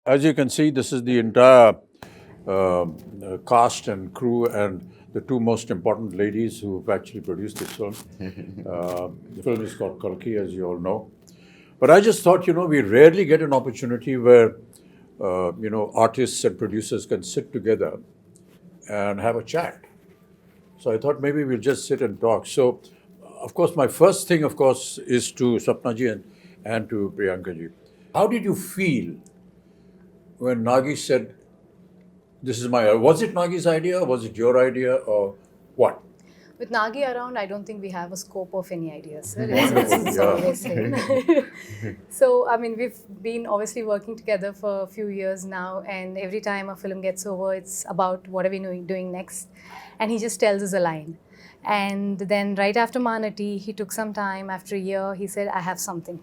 As you can see, this is the entire cast and crew and the two most important ladies who've actually produced this film. The film is called Kalki, as you all know. But I just thought, we rarely get an opportunity where, artists and producers can sit together and have a chat. So I thought maybe we'll just sit and talk. So, of course, my first thing, of course, is to Sapnaji and to Priyanka ji. How did you feel when Nagi said, "This is my"? Was it Nagi's idea? Was it your idea, or what? With Nagi around, I don't think we have a scope of any ideas. Sir. Wonderful, It's yeah. always same. So, I mean, we've been obviously working together for a few years now, and every time a film gets over, it's about what are we doing next, and he just tells us a line. And then right after Manati, he took some time. After a year, he said, "I have something,"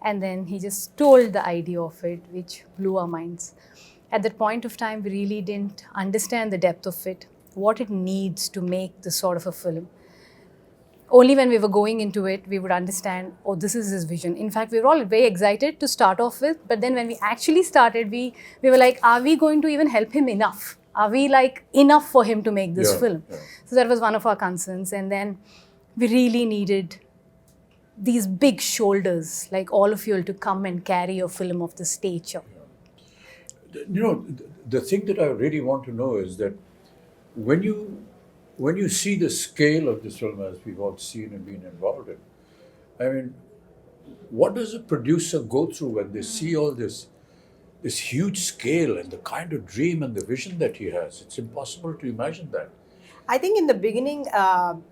and then he just told the idea of it, which blew our minds. At that point of time, we really didn't understand the depth of it, what it needs to make this sort of a film. Only when we were going into it, we would understand, oh, this is his vision. In fact, we were all very excited to start off with, but then when we actually started, we were like, are we going to even help him enough? Are we like enough for him to make this film? Yeah. So that was one of our concerns. And then we really needed these big shoulders, like all of you all, to come and carry a film of this stature. The thing that I really want to know is that when you see the scale of this film, as we've all seen and been involved in, I mean, what does a producer go through when they see all this huge scale and the kind of dream and the vision that he has? It's impossible to imagine that. I think in the beginning,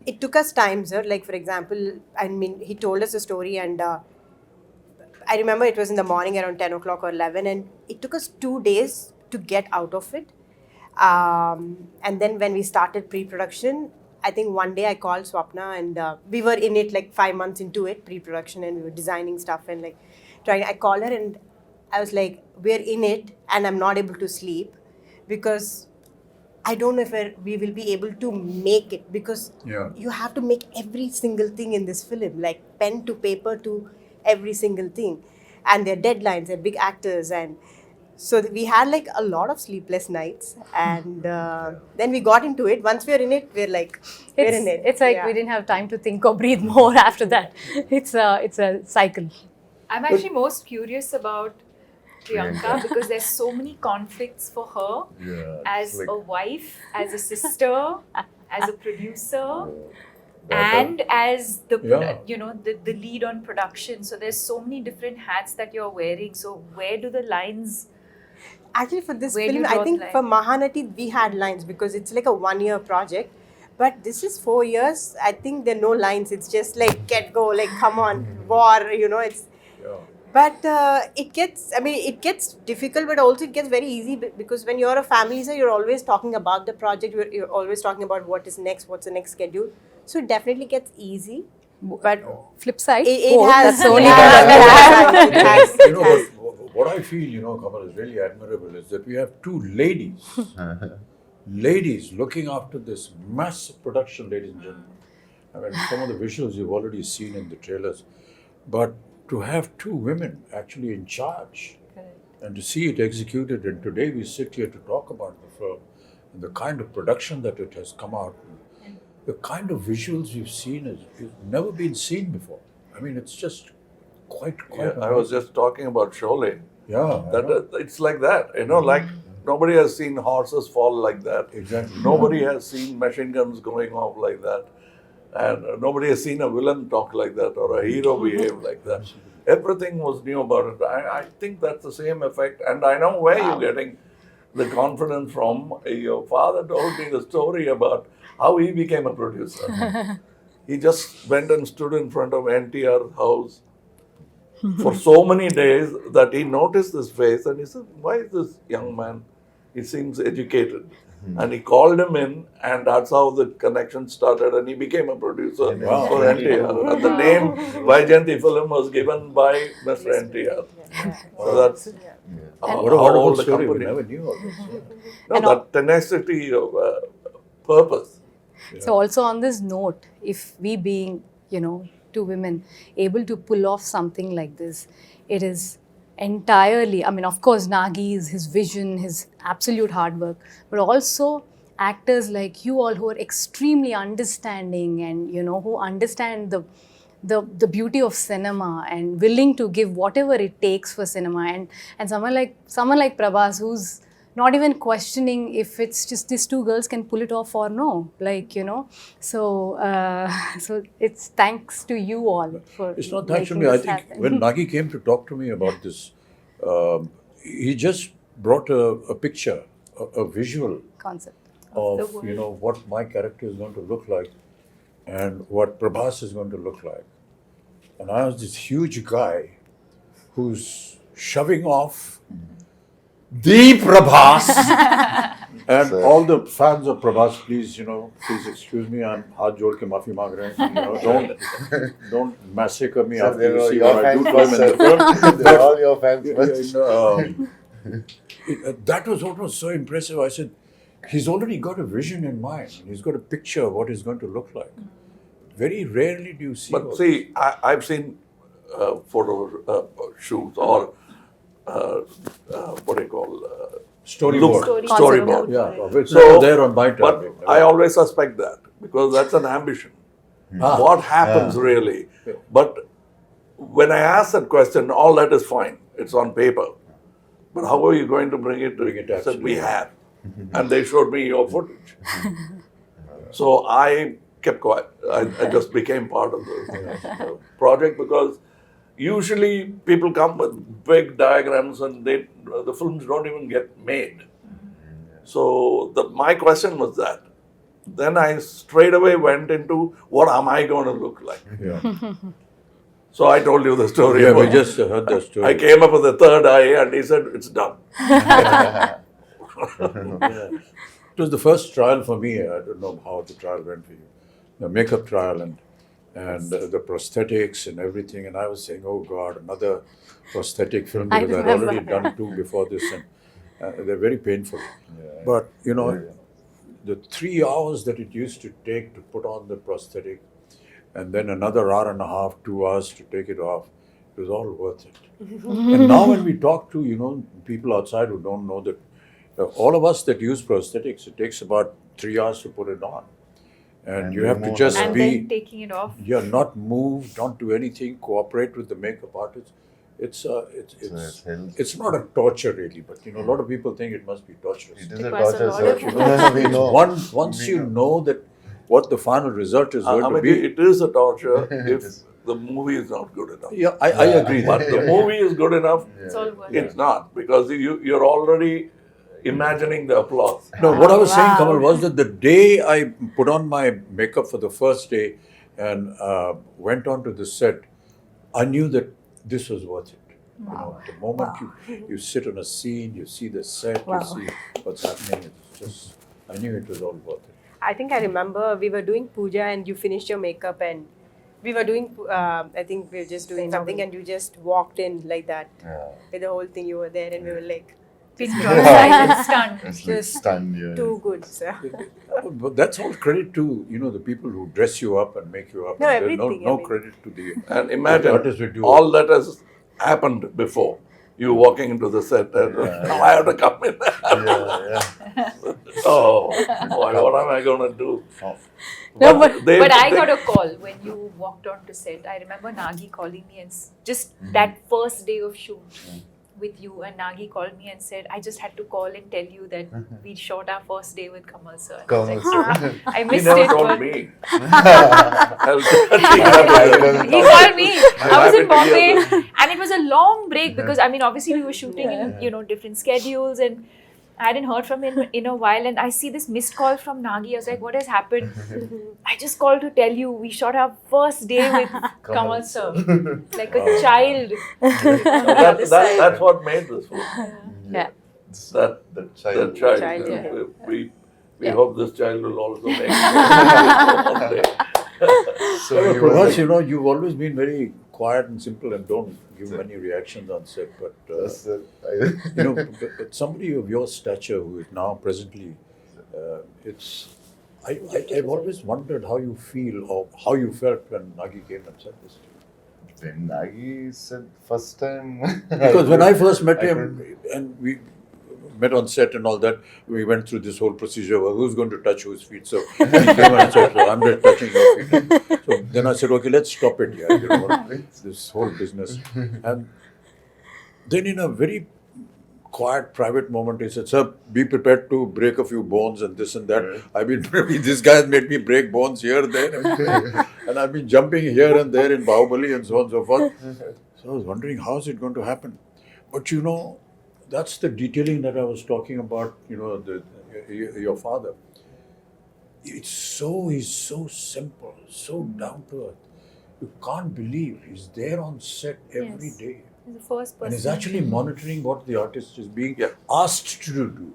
it took us time, sir. Like, for example, I mean, he told us a story, and I remember it was in the morning around 10 o'clock or 11, and it took us 2 days to get out of it. And then when we started pre-production, I think one day I called Swapna, and we were in it like 5 months into it, pre-production, and we were designing stuff and like trying. I called her and I was like, we're in it and I'm not able to sleep because I don't know if we will be able to make it, because you have to make every single thing in this film, like pen to paper to every single thing. And their deadlines, they're big actors, and so we had like a lot of sleepless nights, and then we got into it. Once we're in it, we're in it. It's like we didn't have time to think or breathe more after that. It's a cycle. I'm actually most curious about Priyanka because there's so many conflicts for her as a wife, as a sister, as a producer, and as the the lead on production. So there's so many different hats that you're wearing. So where do the lines? Actually, for this film, I think for Mahanati, we had lines because it's like a 1-year project. But this is 4 years. I think there are no lines. It's just like, get go, like, come on, war, it's... Yeah. But it gets difficult, but also it gets very easy because when you're a family, so you're always talking about the project. You're always talking about what is next, what's the next schedule. So it definitely gets easy. But flip side, it has... What I feel, Kamal, is really admirable is that we have two ladies looking after this massive production, ladies and gentlemen. I mean, some of the visuals you've already seen in the trailers, but to have two women actually in charge and to see it executed, and today we sit here to talk about the film and the kind of production that it has come out, the kind of visuals we've seen has never been seen before. I mean, it's just quite I was just talking about Sholay. Yeah. It's like that, like nobody has seen horses fall like that. Exactly. Nobody has seen machine guns going off like that. And nobody has seen a villain talk like that or a hero behave like that. Everything was new about it. I think that's the same effect. And I know where you're getting the confidence from. Your father told me the story about how he became a producer. He just went and stood in front of NTR's house for so many days that he noticed this face and he said, why is this young man? He seems educated. And he called him in, and that's how the connection started, and he became a producer for NTR. And the name Vaijayanti film was given by Mr. NTR. So that's what a wonderful story. We never knew all this. That tenacity of purpose. So also on this note, if we being, two women able to pull off something like this, it is entirely. I mean, of course, Nagi's, his vision, his absolute hard work, but also actors like you all who are extremely understanding and, you know, who understand the beauty of cinema and willing to give whatever it takes for cinema. And someone like Prabhas, who's not even questioning if it's just these two girls can pull it off or no, like, you know. So so it's thanks to you all for It's not thanks to making me. I this think happen. when Nagi came to talk to me about this, he just brought a picture, a visual Concept. of, you know, what my character is going to look like and what Prabhas is going to look like. And I was this huge guy who's shoving off the Prabhas. And all the fans of Prabhas, please, you know, please excuse me, I'm haath jod ke maafi maang rahe hain. You know, don't massacre me after you see what I do to him in the film. They're all your fans. That was what was so impressive. I said, he's already got a vision in mind. He's got a picture of what he's going to look like. Very rarely do you see. But see, I've seen photo shoots or what do you call Storyboard. storyboard. Yeah, which So, are there on my but tab. I always suspect that because that's an ambition. What happens really? But when I ask that question, all that is fine. It's on paper. But how are you going to bring it to Bring it I said, we actually. have. And they showed me your footage. So I kept quiet. I just became part of the project because usually people come with big diagrams and the films don't even get made. So my question was that. Then I straight away went into what am I going to look like? Yeah, So I told you the story. yeah, we about- just heard the story. I came up with the third eye and he said, it's done. It was the first trial for me. I don't know how the trial went for you. The makeup trial and the prosthetics and everything. And I was saying, oh God, another prosthetic film I because I'd remember. already done two before this, and they're very painful. But you know, the 3 hours that it used to take to put on the prosthetic, and then another hour and a half, 2 hours to take it off, it was all worth it. And now when we talk to, you know, people outside who don't know that, all of us that use prosthetics, it takes about 3 hours to put it on. And you have to more just And be, then taking it off. not move, don't do anything, cooperate with the makeup artist. It's it's not a torture really, but you know, a lot of people think it must be torturous. It is a Requires a torture, lot sir. of We know. Once you know that what the final result is going I to mean, be. it is a torture if is. the movie is not good enough. Yeah, I agree. But the movie is good enough, It's all worth it's not because you're already imagining the applause. No, what I was saying, Wow. Kamal, was that the day I put on my makeup for the first day and went onto the set, I knew that this was worth it. You know, the moment you sit on a scene, you see the set, Wow. you see what's happening. It's just, I knew it was all worth it. I think I remember we were doing puja and you finished your makeup and we were doing, I think we were just doing something and you just walked in like that with the whole thing. You were there and we were like, Pin drop, silent, stunned. It's like Just stunned, yeah. too good, sir. But that's all credit to, you know, the people who dress you up and make you up. No, And there's everything, no I mean. credit to the And imagine artists who do all that has happened before. You walking into the set and now I have to come in. Oh, boy, what am I going to do? No, but They- But I they- got a call when you walked on to set. I remember Nagi calling me and just that first day of shoot with you, and Nagi called me and said, I just had to call and tell you that we shot our first day with Kamal sir. And I was like, Kamal I He missed never it. told but me. I'll- He called me. I was in happy to hear Bombay and it was a long break because I mean obviously we were shooting in different schedules and I hadn't heard from him in a while and I see this missed call from Nagi. I was like, what has happened? I just called to tell you we shot our first day with Kamal sir. Like a child. That's what made this film. yeah. That The child. that child. Child, yeah. We hope this child will also make it one day. So Yeah, he Prabhas, was you know, you've always been very quiet and simple and don't give many reactions on set. But, you know, but somebody of your stature who is now presently, I've always wondered how you feel or how you felt when Nagi came and said this to you. when Nagi said first time. Because when I first met I him, and we met on set and all that, we went through this whole procedure of who's going to touch whose feet. So he came and said, "So I'm just touching your feet." So then I said, okay, let's stop it here. You know, this whole business. And then in a very quiet, private moment, he said, "Sir, be prepared to break a few bones and this and that." Right. I've been, this guy has made me break bones here, there, and I've been jumping here and there in Bahubali and so on and so forth. So I was wondering, how is it going to happen? But you know, that's the detailing that I was talking about, you know, your father. He's so simple, so down to earth. You can't believe he's there on set every Yes. day. He's the first person. And he's actually monitoring what the artist is being Yeah. asked to do.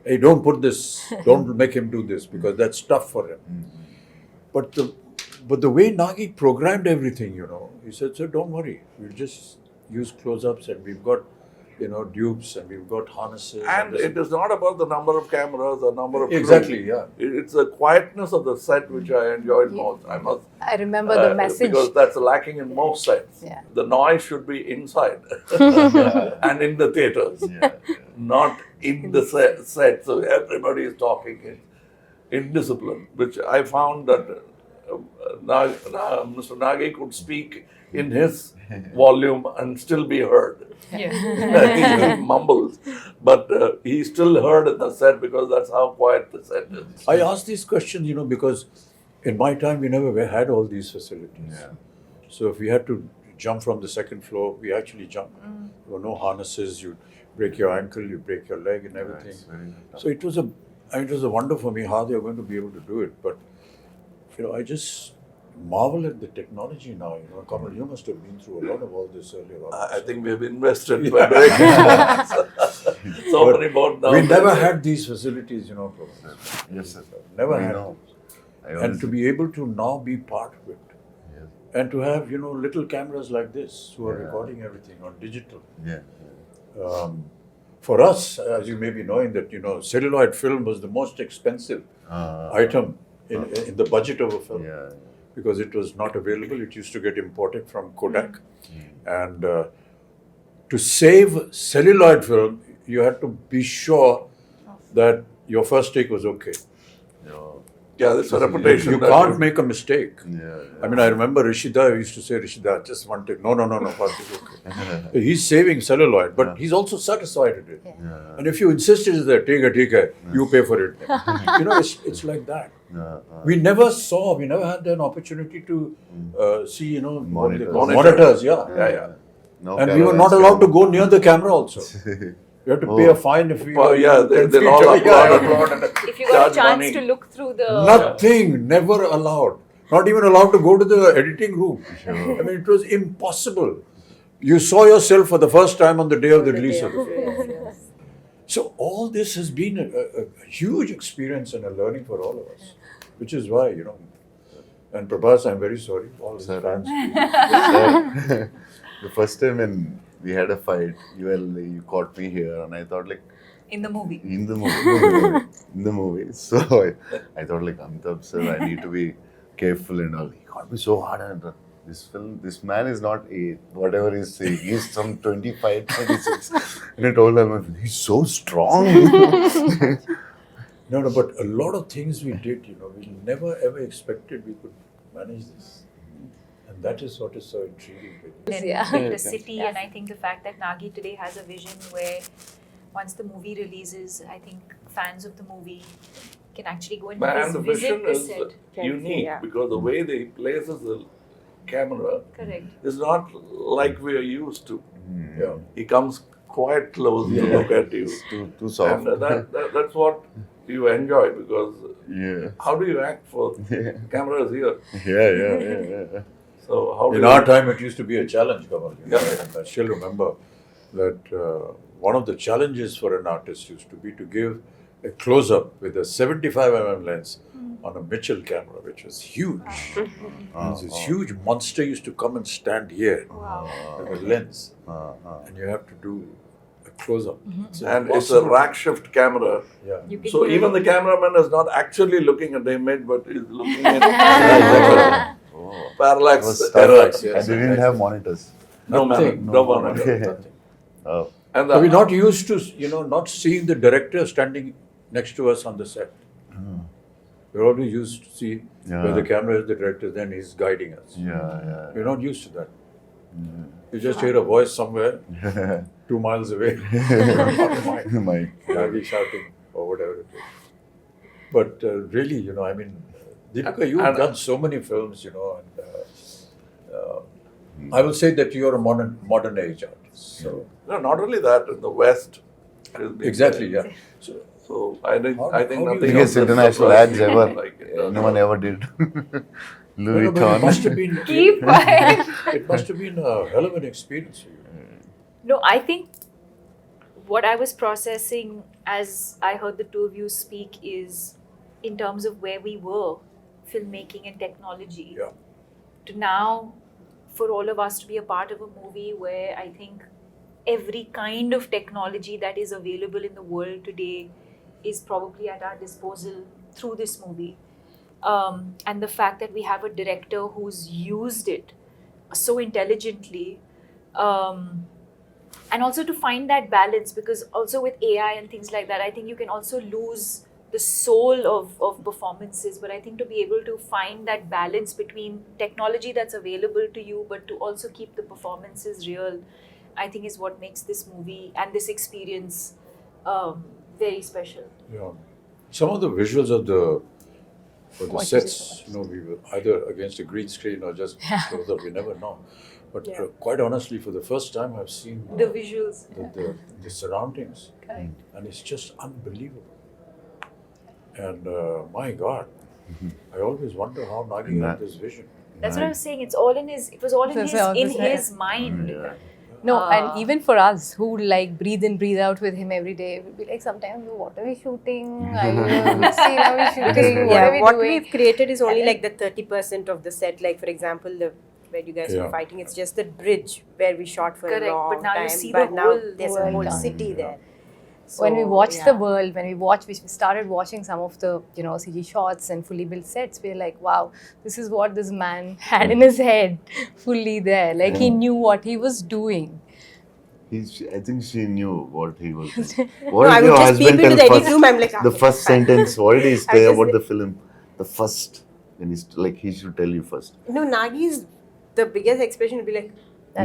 Hey, don't put this, don't make him do this because that's tough for him. But the way Nagi programmed everything, you know, he said, "Sir, don't worry. We'll just use close-ups and we've got, you know, dupes and we've got harnesses. And this it is not about the number of cameras or number of Exactly, crew. yeah. It's the quietness of the set which I enjoyed most. I must I remember the message. because that's lacking in most sets. Yeah. The noise should be inside and in the theaters, not in the set. So everybody is talking in discipline, which I found that Mr. Nagi could speak in his volume and still be heard. Yeah. He mumbles, but he still heard in the set because that's how quiet the set is. I ask these questions, you know, because in my time we never had all these facilities. Yeah. So if we had to jump from the second floor, we actually jumped. There were no harnesses. You break your ankle, you break your leg, and everything. So it was a wonder for me how they are going to be able to do it. But you know, I just marvel at the technology now. You know, Kamal, you must have been through a lot of all this earlier on. I think we have invested for breaking so But many bones now. we never had these facilities, you know, Prabhas. Yes, sir. Never We had. know. And to be able to now be part of it. Yes. And to have, you know, little cameras like this who are Yeah. recording everything on digital. Yeah. For us, as you may be knowing that, you know, celluloid film was the most expensive item in the budget of a film. Yeah. Because it was not available. It used to get imported from Kodak. And to save celluloid film, you had to be sure that your first take was okay. Yeah, that's a reputation. You that can't make a mistake. Yeah. I mean, I remember Rishida used to say, "Rishida, just one take." No, first take, okay. He's saving celluloid, but he's also satisfied with it. Yeah. And if you insisted that, take it, you pay for it. You know, it's like that. We never had an opportunity to see, you know, monitors, yeah. Yeah. No And we were not allowed to go near the camera also. You have to pay a fine if we Well, yeah, they'll all applaud and If you got charge a chance money. to look through the Nothing, never allowed. Not even allowed to go to the editing room. I mean, it was impossible. You saw yourself for the first time on the day of the release of the film. So all this has been a huge experience and a learning for all of us, which is why, you know, and Prabhas, I'm very sorry, all his fans. The first time when we had a fight, you caught me here, and I thought like in the movie. in the movie. So I thought like Amitabh sir, I need to be careful and all. He got me so hard, and this man is not whatever he's saying. He's some 25, 26. And I told him, he's so strong. No, but a lot of things we did, you know, we never ever expected we could manage this. And that is what is so intriguing. In the city, and I think the fact that Nagi today has a vision where once the movie releases, I think fans of the movie can actually go and And the visit vision the is set. unique yeah. because the way they places the camera Correct. is not like we are used to. Yeah. He comes quite close to look at you. Too soft. And that's what you enjoy because Yeah. how do you act for camera is here? Yeah. So how do In you our time, it used to be a challenge, Kamal. You know, Yeah. and I still remember that one of the challenges for an artist used to be to give a close-up with a 75mm lens on a Mitchell camera, which was huge. This huge monster used to come and stand here with a lens, and you have to do a close-up. And it's a rack shift camera. Yeah. You can So hear even the cameraman is not actually looking at the image, but is looking at Parallax was error. Parallax, yes. And they didn't have monitors. No, Nothing, no monitor. nothing. Oh. And We're not used to, not seeing the director standing next to us on the set. We're always used to see where the camera is, the director, then he's guiding us. Yeah. We're not used to that. You just hear a voice somewhere 2 miles away. My Maybe shouting or whatever it is. But really, I mean, Deepika, you've done so many films, and I will say that you're a modern age artist. So No, not only that, in the West. it's been exactly, very- yeah. So I think How do you nothing biggest else is international surprising ads ever. like it does. Anyone ever did. Louis No, but it must Vuitton. have been. Keep quiet. It must have been a hell of an experience for you. No, I think what I was processing as I heard the two of you speak is in terms of where we were, filmmaking and technology, Yeah. to now for all of us to be a part of a movie where I think every kind of technology that is available in the world today is probably at our disposal through this movie. And the fact that we have a director who's used it so intelligently, and also to find that balance, because also with AI and things like that, I think you can also lose the soul of performances, but I think to be able to find that balance between technology that's available to you but to also keep the performances real, I think is what makes this movie and this experience very special. Yeah. Some of the visuals of the What sets, we were either against a green screen or just close up, we never know. But quite honestly, for the first time, I've seen The visuals. the surroundings, Correct. and it's just unbelievable. And my God, I always wonder how Nagi had this vision. That's what I was saying. It was all in his mind. Yeah. No, and even for us who like breathe in, breathe out with him every day, we'll be like sometimes, what are we shooting? Which scene are we shooting? What are we what doing? we've created is only like the 30% of the set. Like for example, where you guys were fighting, it's just the bridge where we shot for Correct, a long but now you time. see but the now whole there's a world whole done. city there. When we So, watched the yeah. world, we started watching some of the CG shots and fully built sets, we're like, wow, this is what this man had in his head, fully there. Like he knew what he was doing. I think she knew what he was doing. No, What I did would your just peep husband into the tell edit room. I'm like, The okay, first fine. sentence. What did he I say just about say- the film? The first. When he's like, he should tell you first. No, Nagi's the biggest expression would be like,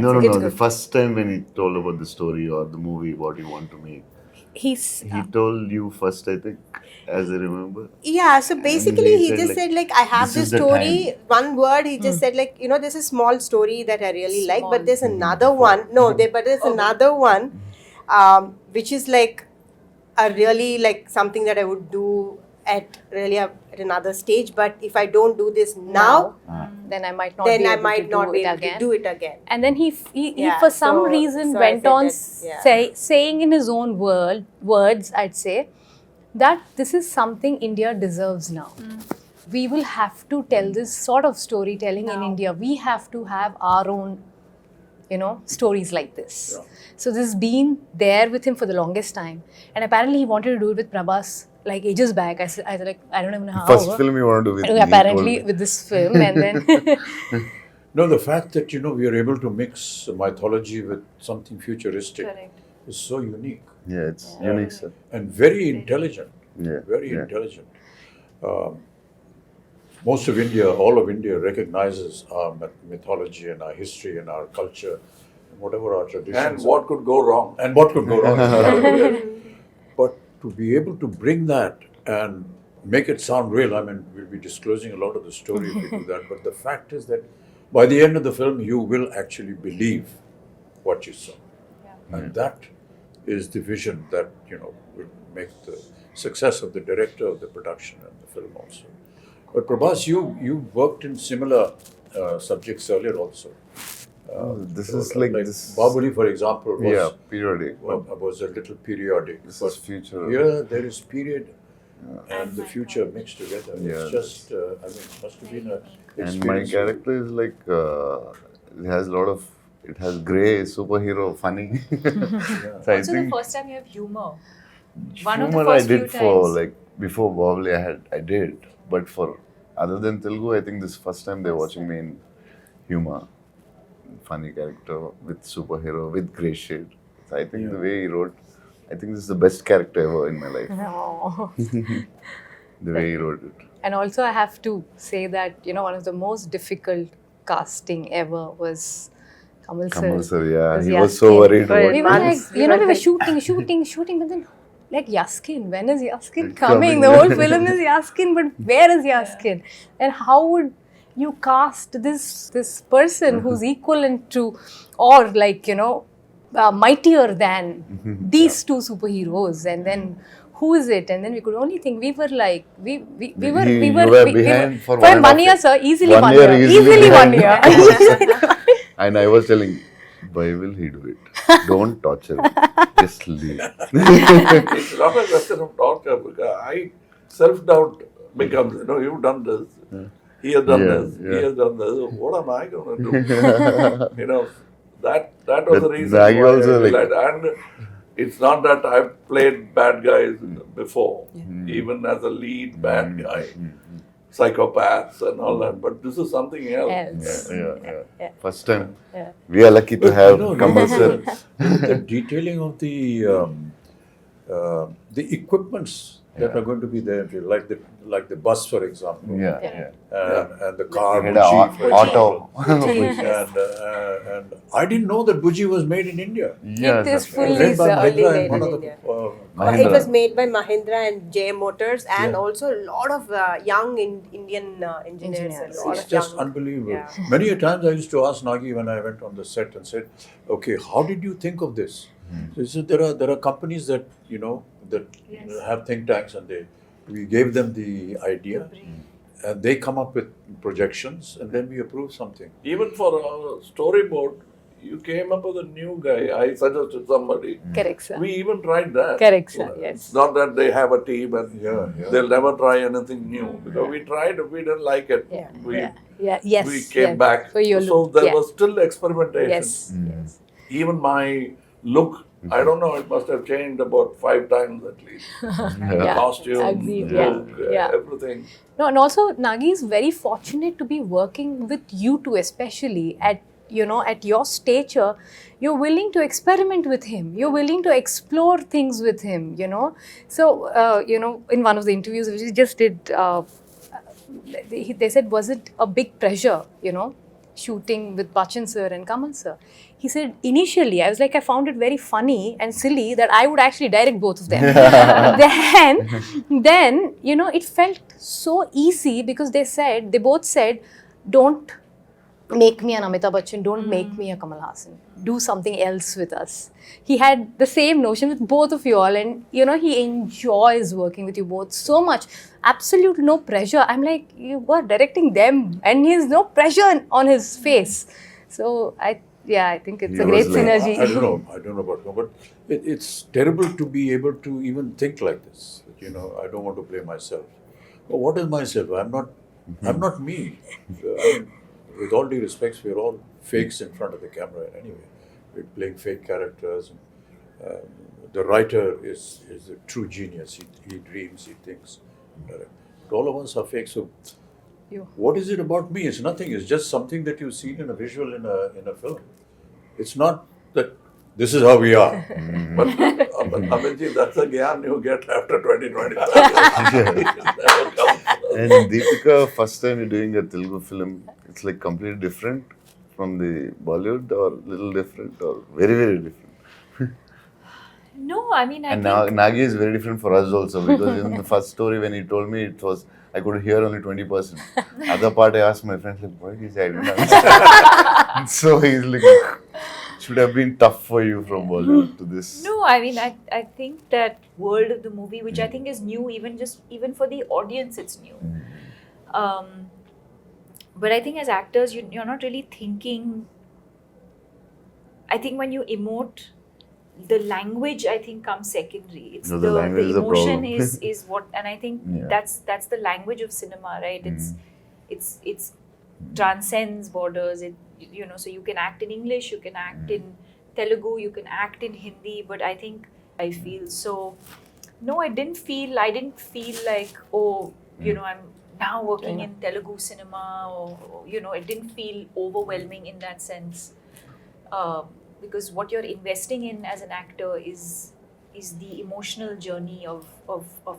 No. It's The good. first time when he told about the story or the movie, what he want to make, He's he told you first, I think, as I remember. yeah, so basically he he said, just like, said like, I have this this is the story, time. one word, he just said like, there's a small story that I really like, Small. but there's another one, but there's another one, which is like a really like something that I would do at another stage, but if I don't do this now, then I might not then be I able might to not do be it able again. to do it again. And then he Yeah, for some so- reason so I went said on that, yeah. saying in his own words, I'd say, that this is something India deserves now. We will have to tell this sort of storytelling in India. We have to have our own, stories like this. Yeah. So this has been there with him for the longest time. And apparently he wanted to do it with Prabhas like ages back. I said like, I don't even know how. First film you want to do with me, he Apparently told me. with this film, and then No, the fact that, we are able to mix mythology with something futuristic Correct. is so unique Yeah, it's unique, sir. and very intelligent. Yeah. Very yeah. intelligent. Most of India, all of India recognizes our mythology and our history and our culture, and whatever our traditions And are. what could go wrong? And what could go wrong. Yes. But to be able to bring that and make it sound real, we'll be disclosing a lot of the story if we do that, but the fact is that by the end of the film, you will actually believe what you saw. And that is the vision that, will make the success of the director, of the production and the film also. But Prabhas, you worked in similar subjects earlier also. This is like this. Bahubali, for example, was, periodic. was a little periodic. This But is future. here there is period and the future mixed together. Yeah, It's just, it must have been a And my experience. character is like, it has grey, superhero, funny. So I Also, the think first time you have humor. One of the humor I first few did for times. like, before Bahubali I did, but for other than Telugu, I think this is first time they're watching me in humor, funny character with superhero with grey shade. So I think the way he wrote, I think this is the best character ever in my life. Oh. The way he wrote it. And also, I have to say that, one of the most difficult casting ever was Kamal sir. Kamal sir, yeah, Was he was so Yaskin. worried about We were Once like, we were shooting, but then, like, Yaskin, when is Yaskin coming? The whole film is Yaskin, but where is Yaskin? And how would you cast this person who's equivalent to, or like, mightier than these two superheroes? And then, who is it? And then we could only think, we were like, we were behind for 1 year, sir, easily 1 year. easily Easily 1 behind. year. And I was telling, why will he do it? Don't torture him. Just leave. It's not a question of torture because self-doubt becomes, you've done this, he has done this, he has done this, what am I going to do? That was the reason Nagi why also I like- realized. And it's not that I've played bad guys before, even as a lead bad guy, psychopaths and all that, but this is something else. Yeah. First time. We are lucky to have Kamal sir. The detailing of the equipments that are going to be there, like the bus, for example. And the car, He had Buji, a for auto. example. And I didn't know that Buji was made in India. It is fully Led by sir. Mahindra made and one in of the, India. Mahindra. It was made by Mahindra and J Motors, and Yeah. also a lot of young Indian engineers. A lot It's of just young, unbelievable. Yeah. Many a times I used to ask Nagi when I went on the set and said, "Okay, how did you think of this?" So he said, there are companies that have think tanks, and we gave them the idea, and they come up with projections, and then we approve something. Even for our storyboard, you came up with a new guy. I suggested somebody. Correct, sir. We even tried that. Correct, sir, yes. It's not that they have a team and Yeah. they'll never try anything new. Because we tried, we didn't like it. Yes. We came back. For your So look. there was still experimentation. Yes. Even my look, I don't know, it must have changed about 5 times at least. The costume, Agreed, look, yeah. everything. No, and also Nagi is very fortunate to be working with you two, especially at your stature. You're willing to experiment with him. You're willing to explore things with him. So in one of the interviews which we just did, they said, was it a big pressure? Shooting with Bachchan sir and Kamal sir. He said, initially, I was like, I found it very funny and silly that I would actually direct both of them. then, it felt so easy because they both said, don't make me an Amitabh Bachchan, don't make me a Kamal Haasan. Do something else with us. He had the same notion with both of you all, and he enjoys working with you both so much. Absolute no pressure. I'm like, you are directing them, and he has no pressure on his face. So I think it's He a great was like- synergy. I don't know about him, but it's terrible to be able to even think like this. I don't want to play myself. But what is myself? I'm not me. With all due respects, we're all fakes in front of the camera anyway. We're playing fake characters. The writer is a true genius. He dreams, he thinks. But all of us are fake. So what is it about me? It's nothing. It's just something that you've seen in a visual in a film. It's not that this is how we are. But Amitji, that's a gyan you get after 20-25 years. And Deepika, first time you're doing a Telugu film, it's like completely different from the Bollywood, or little different, or very, very different. No, I mean, I And think Nagi is very different for us also, because in the first story when he told me, I could hear only 20%. Other part I asked my friends, like, what is that? I didn't understand. So he's like, should have been tough for you from Bollywood to this. No, I mean, I think that world of the movie, which I think is new, even for the audience, it's new. But I think as actors, you're not really thinking. I think when you emote, the language I think comes secondary. It's No, the language is a emotion problem. is what, and I think Yeah. that's the language of cinema, right? It's transcends borders. So you can act in English, you can act in Telugu, you can act in Hindi, but I feel so. No, I didn't feel like, oh, I'm now working in Telugu cinema, or it didn't feel overwhelming in that sense, because what you're investing in as an actor is the emotional journey of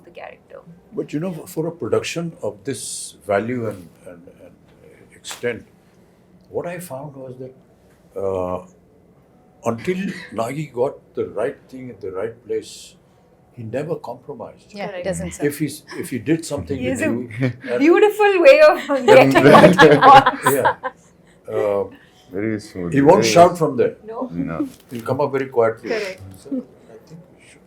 the character. But for a production of this value and extent, what I found was that until Nagi got the right thing at the right place, he never compromised. Yeah, Correct. it doesn't sir. If he did something He with has a you, beautiful way of getting what he wants. yeah, Very smooth. he won't shout from there. No? No. He'll come up very quietly. Correct. So, I think we should.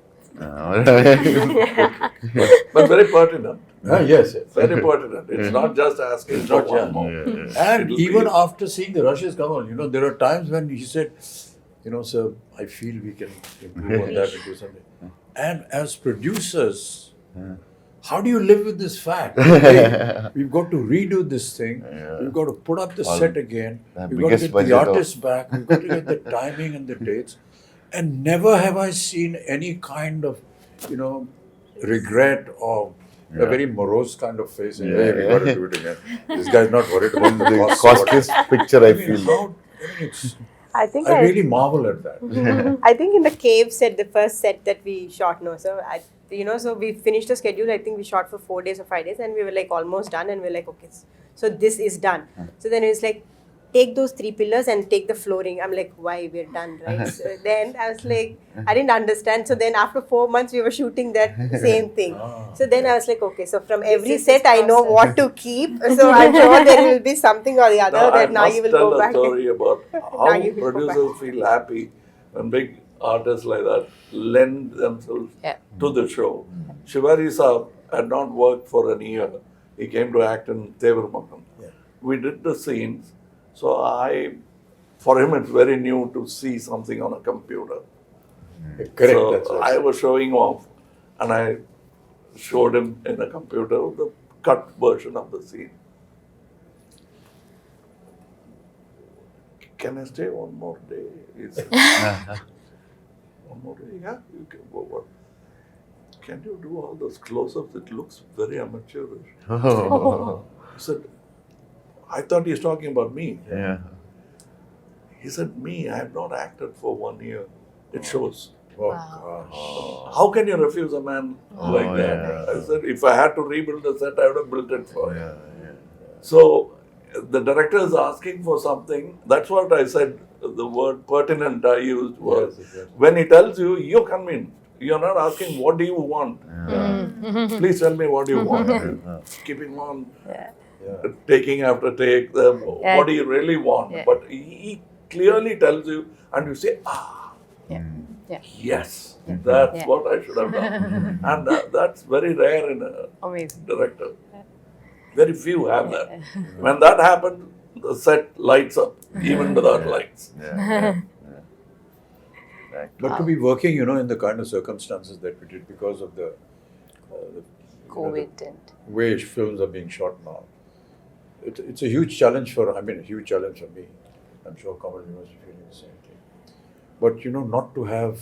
But very pertinent. Yes, yes. Very pertinent. It's not just asking It's for not one just- more. And It'll even be- after seeing the rushes come on, there are times when he said, sir, I feel we can improve on that and do something. And as producers, how do you live with this fact? Hey, we've got to redo this thing. Yeah. We've got to put up the All set again. the We've got to biggest get the budget of- artists back. We've got to get the timing and the dates. And never have I seen any kind of, regret or a very morose kind of face. Saying, hey, we got to do it again. This guy's not worried about the The cost. costliest picture I feel. I think I really marvel at that. I think in the cave set, the first set that we shot, so we finished the schedule. I think we shot for 4 days or 5 days, and we were like almost done. And we were like, okay, so this is done. So then it's like, take those 3 pillars and take the flooring. I'm like, why, we're done, right? So then I was like, I didn't understand. So then after 4 months, we were shooting that same thing. So then I was like, okay, so from every is set, his I know process. what to keep. So I'm sure there will be something or the other Now, I that Nagi must will tell go a back. story about how Nagi will go producers feel happy when big artists like that lend themselves to the show. Shivari Saab had not worked for a year. He came to act in Tevarmakam. We did the scenes. So for him, it's very new to see something on a computer. Correct. So that's right. I was showing off, and I showed him in a computer the cut version of the scene. Can I stay one more day? He said, one more day? Yeah, you can go. What? Can you do all those close-ups? It looks very amateurish. He said, I thought he's talking about me. Yeah. He said, me, I have not acted for 1 year. It shows. Oh, Wow. gosh. How can you refuse a man like that? yeah. I said, if I had to rebuild the set, I would have built it for him. Yeah. So the director is asking for something. That's what I said. The word pertinent I used was Yes, exactly. when he tells you, you're convinced. You're not asking, what do you want? Please tell me what you want. Keeping on, taking after take, what do you really want? Yeah. But he clearly tells you, and you say, Yeah. yes, that's Yeah. what I should have done. And that's very rare in a Amazing. director. Very few have that. When that happens, the set lights up, even without lights. But to be working, in the kind of circumstances that we did because of the COVID and way films are being shot now, it's a huge challenge a huge challenge for me. I'm sure Kamal, you must be feeling the same thing. But not to have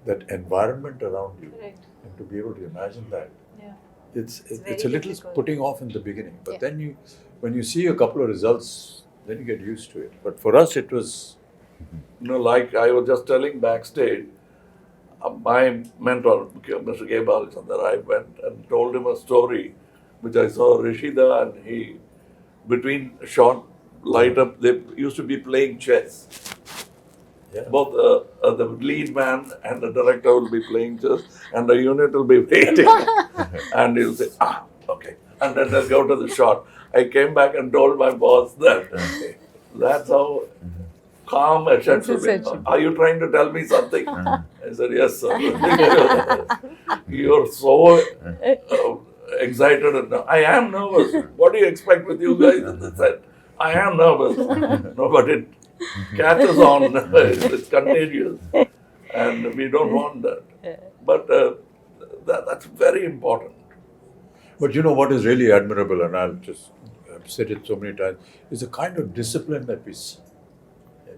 that environment around you Correct. and to be able to imagine that, Yeah. it's very a little difficult. putting off in the beginning. But Yeah. then when you see a couple of results, then you get used to it. But for us, it was Like I was just telling backstage, my mentor, Mr. K. Balachandar, I went and told him a story which I saw Rishida and he, between shot, light up, they used to be playing chess. Yeah. Both the lead man and the director will be playing chess and the unit will be waiting. And he'll say, okay. And then they'll go to the shot. I came back and told my boss that that's how calm a shot should be. Are you trying to tell me something? I said, yes, sir. You're so excited. And I am nervous. What do you expect with you guys? I said, I am nervous. No, but it catches on. It's contagious. And we don't want that. But that's very important. But what is really admirable, and I've said it so many times, is the kind of discipline that we see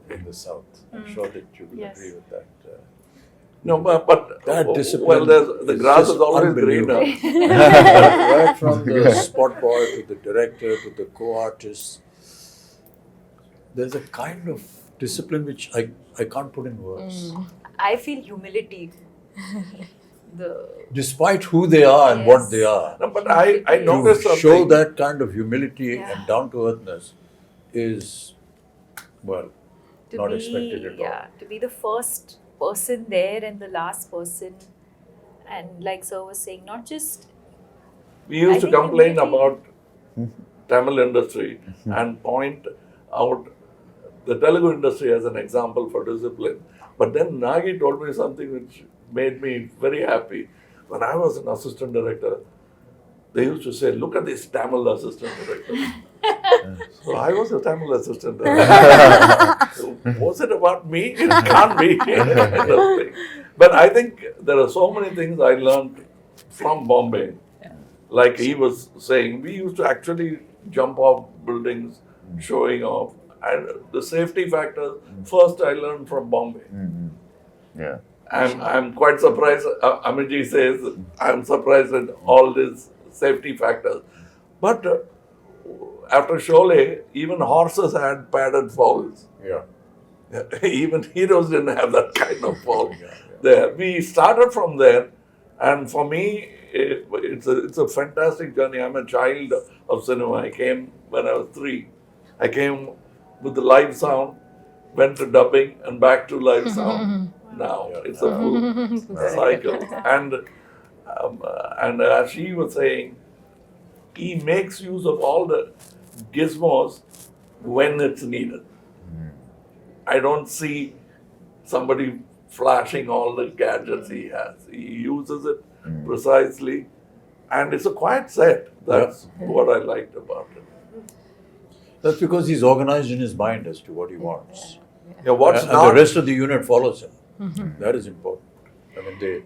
in the South. I'm sure that you will Yes. agree with that. No, but That discipline. well, the grass is always unbelievable. greener. Right from the spot boy to the director to the co-artist, there's a kind of discipline which I can't put in words. I feel humility. Despite who they are and what Yes. they are, No, but I noticed to something. show that kind of humility Yeah. and down-to-earthness is, well, To not be, expected at all. to be the first person there and the last person, and like Sir was saying, not just We used I to think complain humility- about Tamil industry and point out the Telugu industry as an example for discipline. But then Nagi told me something which made me very happy. When I was an assistant director, they used to say, look at this Tamil assistant director. So I was a Tamil assistant director. So was it about me? It can't be. Kind of thing. But I think there are so many things I learned from Bombay. Like he was saying, we used to actually jump off buildings, showing off. And the safety factor, first I learned from Bombay. Yeah. I'm quite surprised. Amiji says, I'm surprised at all these safety factors. But after Sholay, even horses had padded fouls. Yeah. Even heroes didn't have that kind of foul. There, we started from there, and for me, it's a fantastic journey. I'm a child of cinema. I came when I was 3. I came with the live sound, went to dubbing, and back to live sound. Now it's a full cycle, and as she was saying, he makes use of all the gizmos when it's needed. I don't see somebody flashing all the gadgets he has. He uses it precisely, and it's a quiet set. That's what I liked about it. That's because he's organized in his mind as to what he wants. Yeah, what's And not the rest of the unit follows him. That is important. I mean,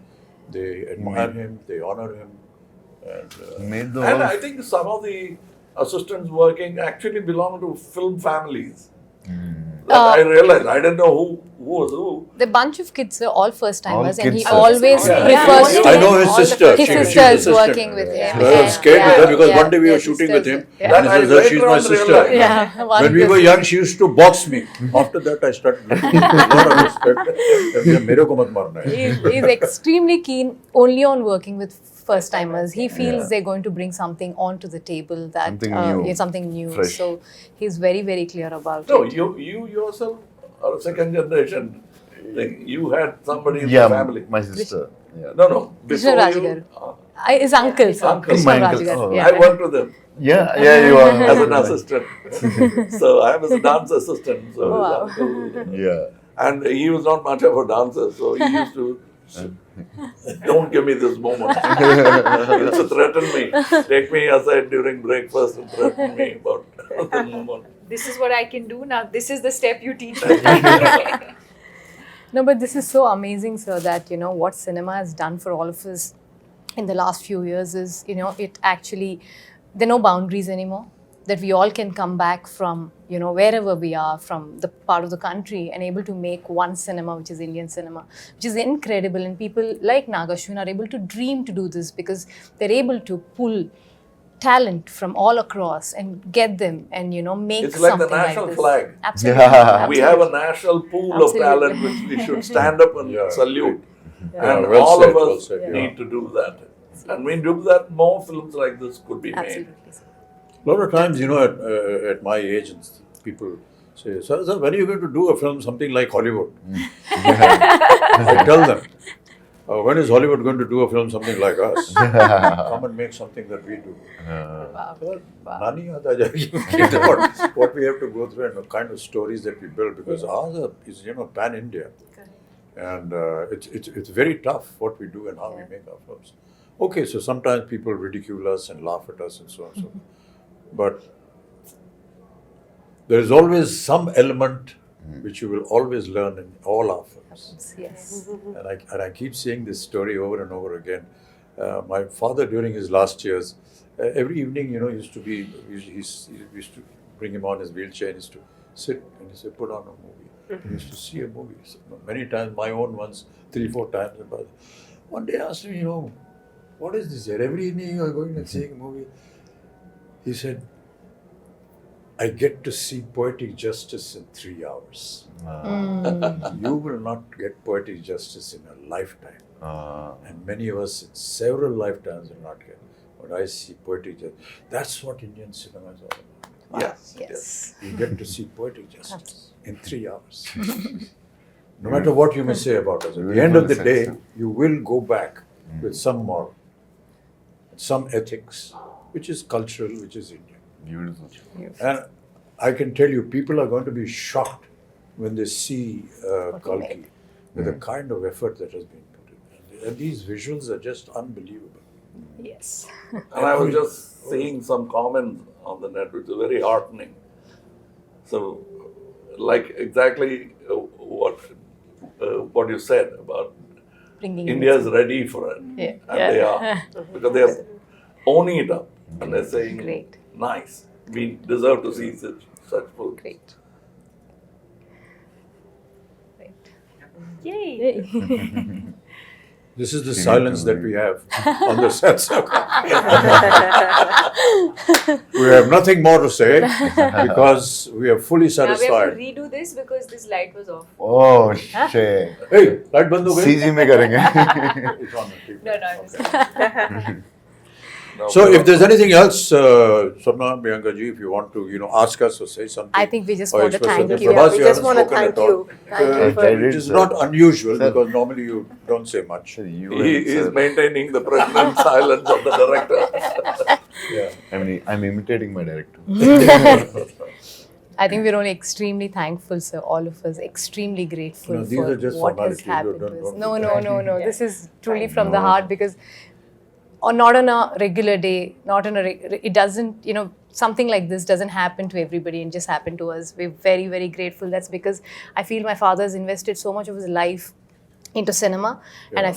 they admire him, they honor him, and Made the And whole I think some of the assistants working actually belong to film families. Like I realized, I didn't know who was who. The bunch of kids are all first timers, All and he kids. always Yeah. prefers Yeah. to I know his sister. his She was sister is assistant. working with him. So I was scared with her because one day we were his shooting with sister's- him. Yeah. That And I he says, "Oh, she's later my on sister." realized. Yeah. When we were young, she used to box me. After that, I started looking a lot of respect. मेरे को मत मारना है. He's extremely keen only on working with first timers. He feels they're going to bring something onto the table that Something new. something new. Fresh. So he's very, very clear about No, it. you yourself are a second generation. Like you had somebody in yeah, the family. my sister. Yeah. No, Krishna before you. Rajgaru. His uncle, sir. Uncle. Krishna My uncle. Rajgaru. Oh. Yeah. I worked with him Yeah, you are. as an assistant. So I was a dance assistant. So his Wow. uncle. Yeah. And he was not much of a dancer, so he used to. Don't give me this moment. He used to threaten me. Take me aside during breakfast and threaten me about the moment. this is what I can do now. This is the step you teach me. No, but this is so amazing, sir, that, what cinema has done for all of us in the last few years is, it actually, there are no boundaries anymore. That we all can come back from, wherever we are, from the part of the country, and able to make one cinema, which is Indian cinema, which is incredible. And people like Nagashwin are able to dream to do this because they're able to pull talent from all across and get them and, make It's like the something national this. flag. Absolutely. Yeah. We have a national pool Absolutely. of talent which we should stand up and Yeah. salute. Yeah, And well all said, of well us said, yeah. need to do that. And when we do that, more films like this could be made. Absolutely, sir. A lot of times, at my age, people say, sir, when are you going to do a film something like Hollywood? I tell them, when is Hollywood going to do a film something like us? Come and make something that we do. Well, Nani yaad aa jayegi what we have to go through and the kind of stories that we build, because ours is pan-India. And it's very tough what we do and how we make our films. Okay, so sometimes people ridicule us and laugh at us and so on and so forth. But there is always some element which you will always learn in all our films. Yes. And I keep saying this story over and over again. My father, during his last years, every evening, he used to bring him on his wheelchair and used to sit and he said, put on a movie. He used to see a movie. So many times, my own ones, 3-4 times. And one day I asked him, what is this here? Every evening you are going and seeing a movie. He said, I get to see poetic justice in 3 hours. You will not get poetic justice in a lifetime. And many of us in several lifetimes will not get. But I see poetic justice. That's what Indian cinema is all about. Yes. You get to see poetic justice in 3 hours. No matter what you may say about us, at the end of the day, you will go back with some moral, some ethics, which is cultural, which is Indian. Beautiful. And I can tell you, people are going to be shocked when they see Kalki with the kind of effort that has been put in. And these visuals are just unbelievable. Yes. And I was just seeing some comments on the net, which is very heartening. So, like exactly what you said about Bringing India is ready for it. Yeah. And they are. Because they are owning it up. And they're saying, Great. nice, we deserve to see such films. Great. Yay! This is the silence that we have on the sets. We have nothing more to say because we are fully Now we have satisfied. to redo this because this light was off. Oh shit. Hey, light band ho gayi? CG में करेंगे. It's on the TV. No, I'm just Now, So, if there's anything else, Swapna, Priyanka ji, if you want to, ask us or say something. I think we just or want to express thank something. you. Prabhas, We you just haven't want to spoken thank at all. you. Thank you for It is not unusual Sir. because normally you don't say much. Sir, you he and is sir. maintaining the pregnant silence of the director. Yeah. I'm imitating my director. I think we're only extremely thankful, sir, all of us, extremely grateful No, these for are just what has formalities. happened. Don't- to us. don't No, do no, no. This is truly from the No. heart because not on a regular day, not on a, it doesn't, something like this doesn't happen to everybody and just happen to us. We're very, very grateful. That's because I feel my father has invested so much of his life into cinema and I feel